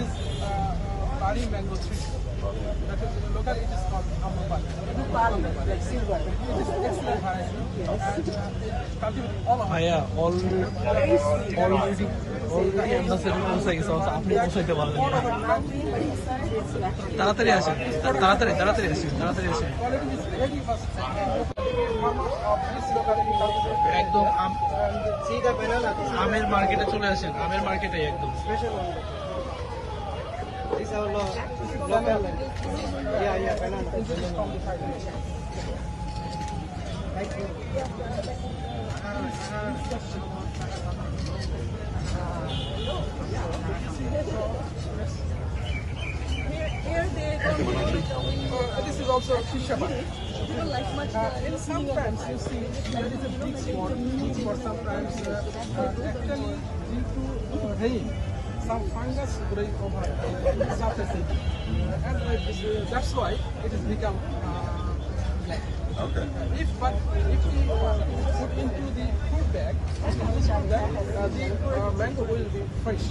is Pari mango tree. That is locally it is called Amrapali. Like silver. It is excellent variety and cultivated all over. ভাইয়া already ambassador পৌঁছে গেছে, আপনি পৌঁছাইতে পারবেন না। তাড়াতাড়ি আসেন, তাড়াতাড়ি আসেন। Quality is very first. Farmers of this locality cultivate একদম See the banana. আমের মার্কেটে চলে আসেন, আমের মার্কেটে একদম। Special one. This is our local. Yeah, banana. introduced from the Thailand. Thank you. This is also Shishaba. Sometimes you see there is a big spot sometimes actually due to rain some fungus growing over the surface and that's why it has become black. Okay. If we put into the fruit bag, the mango will be fresh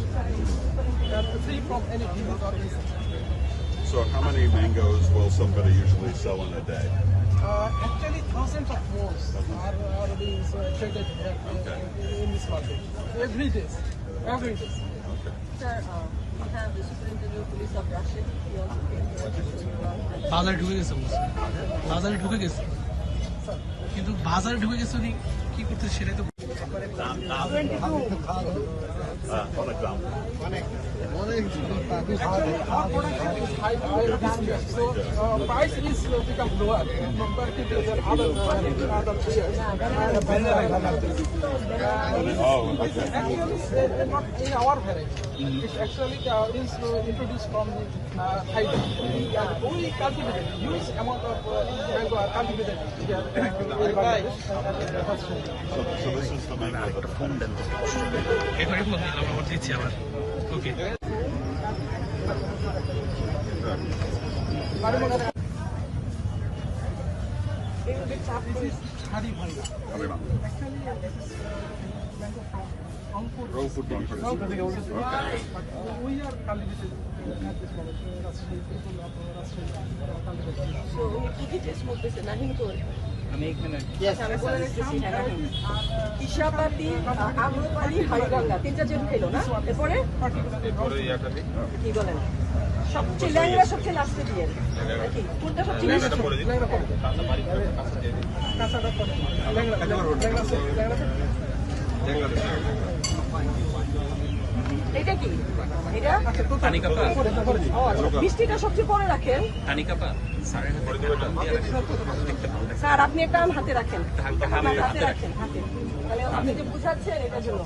and free from any disease or insect. So how many mangoes will somebody usually sell in a day? Actually, thousands of moles are being traded in this market every day. Sir, we have the Superintendent of Police of Russia. He also came here. বাজারে ঢুকে গেছে কিন্তু বাজারে ঢুকে গেছে উনি কি করতে সেটাই তো Actually, our production is high this year, so price is become lower compared to the other players. Oh, okay. Actually, not in our variety. It actually is introduced from the Thailand. We cultivated huge amount of mango are cultivated here in Bangladesh. So this is the mango. এবারে phone দিলাম, আমার দিচ্ছি আবার। ওকে This is Hari Bhanga. Harima. Actually, this is mango from Rangpur. Rangpur district. But we are cultivated at this moment. Rajshahi, people of Rajshahi are cultivated. So, উনি কি কি test করতেছেন? নাহিম তো Yes. আমি বলে রাখতেছি, হ্যাঁ, নাহিম। ইশাপাতি, আম্রপালি, হাড়িভাঙ্গা, তিনটা জেল খেলো না? এরপরে কি বলেন? সবচেয়ে ল্যাংড়া সবচেয়ে লাস্টে দিয়ে নাকি? কোনটা সবচেয়ে বেশি? কাঁচাটা করে। ল্যাংড়া এটা কি? এটা? ও, আচ্ছা, মিষ্টিটা সবচেয়ে পরে রাখেন। স্যার, আপনি একটা আম হাতে রাখেন। হাতে রাখেন, হাতে। তাহলে আপনি যে বুঝাচ্ছেন এটার জন্য।